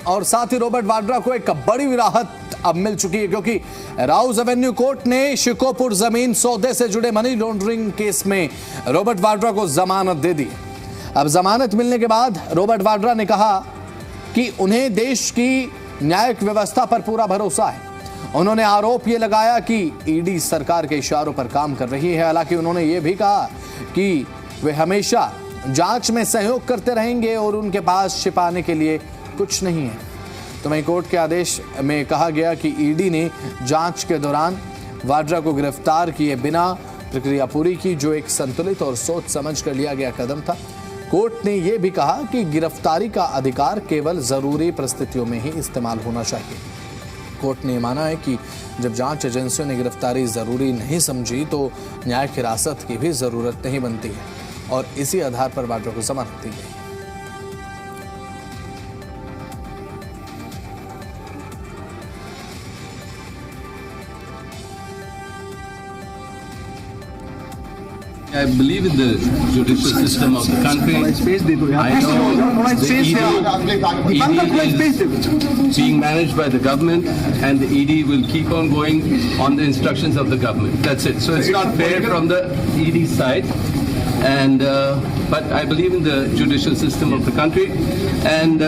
और साथ ही रॉबर्ट वाड्रा को एक बड़ी राहत अब मिल चुकी है, क्योंकि राउज एवेन्यू कोर्ट ने शिकोपुर जमीन सौदे से जुड़े मनी लॉन्ड्रिंग केस में रॉबर्ट वाड्रा को जमानत दे दी। अब जमानत मिलने के बाद रॉबर्ट वाड्रा ने कहा कि उन्हें देश की न्यायिक व्यवस्था पर पूरा भरोसा है। उन्होंने आरोप ये लगाया कि ईडी सरकार के इशारों पर काम कर रही है। हालांकि उन्होंने ये भी कहा कि वे हमेशा जांच में सहयोग करते रहेंगे और उनके पास छिपाने के लिए कुछ नहीं है। तो वहीं कोर्ट के आदेश में कहा गया कि ईडी ने जांच के दौरान वाड्रा को गिरफ्तार किए बिना प्रक्रिया पूरी की, जो एक संतुलित और सोच समझ कर लिया गया कदम था। कोर्ट ने यह भी कहा कि गिरफ्तारी का अधिकार केवल जरूरी परिस्थितियों में ही इस्तेमाल होना चाहिए। कोर्ट ने माना है कि जब जांच एजेंसियों ने गिरफ्तारी जरूरी नहीं समझी तो न्यायिक हिरासत की भी जरूरत नहीं बनती है, और इसी आधार पर वाड्रा को जमानत दी गई। I believe in the judicial system of the country. I know the ED is being managed by the government, and the ED will keep on going on the instructions of the government. That's it. So it's not fair from the ED side, and but I believe in the judicial system of the country, and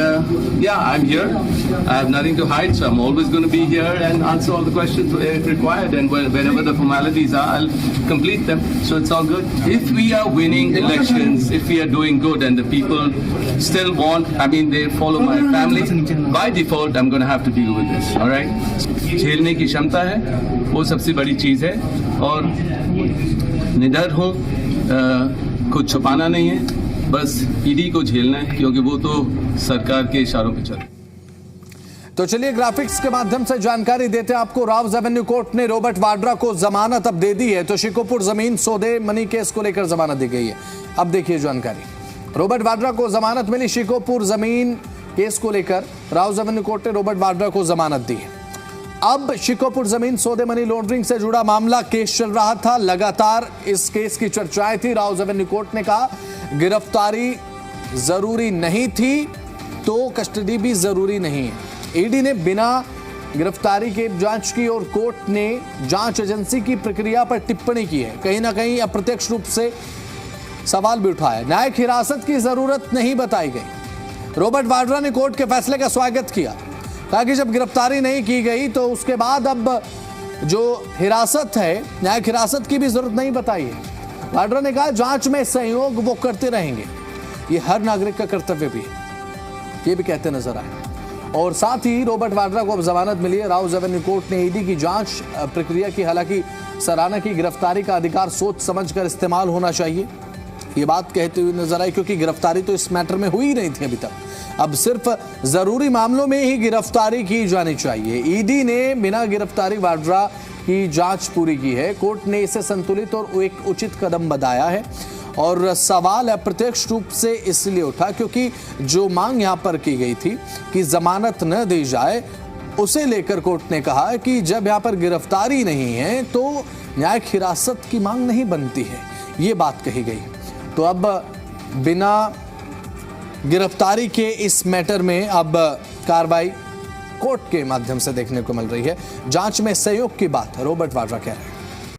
yeah, I'm here. I have nothing to hide, so I'm always going to be here and answer all the questions if required, and whenever the formalities are, I'll complete them. So it's all good. If we are winning elections, if we are doing good, and the people still want, I mean, they follow my family, by default, I'm going to have to deal with this. All right? झेलने की क्षमता है, वो सबसे बड़ी चीज़ है, और निडर हूँ, कुछ छुपाना नहीं है, बस ईडी को झेलना है, क्योंकि वो तो सरकार के इशारों पे चल। तो चलिए ग्राफिक्स के माध्यम से जानकारी देते हैं आपको। राउज एवेन्यू कोर्ट ने रॉबर्ट वाड्रा को जमानत अब दे दी है। तो शिकोपुर जमीन सौदे मनी केस को लेकर जमानत दी गई है। अब देखिए जानकारी। रॉबर्ट वाड्रा को जमानत मिली। शिकोपुर जमीन केस को लेकर राउज एवेन्यू कोर्ट ने रॉबर्ट वाड्रा को जमानत दी है। अब शिकोपुर जमीन सौदे मनी लॉन्ड्रिंग से जुड़ा मामला केस चल रहा था। लगातार इस केस की चर्चाएं थी। राउज एवेन्यू कोर्ट ने कहा गिरफ्तारी जरूरी नहीं थी तो कस्टडी भी जरूरी नहीं है। ईडी ने बिना गिरफ्तारी के जांच की और कोर्ट ने जांच एजेंसी की प्रक्रिया पर टिप्पणी की है। कहीं ना कहीं अप्रत्यक्ष रूप से सवाल भी उठाया। न्यायिक हिरासत की जरूरत नहीं बताई गई। रॉबर्ट वाड्रा ने कोर्ट के फैसले का स्वागत किया, कहा कि जब गिरफ्तारी नहीं की गई तो उसके बाद अब जो हिरासत है, न्यायिक हिरासत की भी जरूरत नहीं बताई है। वाड्रा ने कहा जांच में सहयोग वो करते रहेंगे, ये हर नागरिक का कर्तव्य भी है, ये भी कहते नजर आए। और साथ ही रॉबर्ट वाड्रा को अब जमानत मिली है। राउज एवेन्यू कोर्ट ने ईडी की जांच प्रक्रिया की हालांकि सराहना की। गिरफ्तारी का अधिकार सोच समझकर इस्तेमाल होना चाहिए, ये बात कहते हुए नजर आई, क्योंकि गिरफ्तारी तो इस मैटर में हुई नहीं थी अभी तक। अब सिर्फ जरूरी मामलों में ही गिरफ्तारी की जानी चाहिए। ईडी ने बिना गिरफ्तारी वाड्रा की जांच पूरी की है। कोर्ट ने इसे संतुलित और एक उचित कदम बताया है। और सवाल अप्रत्यक्ष रूप से इसलिए उठा क्योंकि जो मांग यहां पर की गई थी कि जमानत न दी जाए, उसे लेकर कोर्ट ने कहा कि जब यहां पर गिरफ्तारी नहीं है तो न्यायिक हिरासत की मांग नहीं बनती है, ये बात कही गई। तो अब बिना गिरफ्तारी के इस मैटर में अब कार्रवाई कोर्ट के माध्यम से देखने को मिल रही है। जांच में सहयोग की बात रॉबर्ट वाड्रा कह रहे हैं।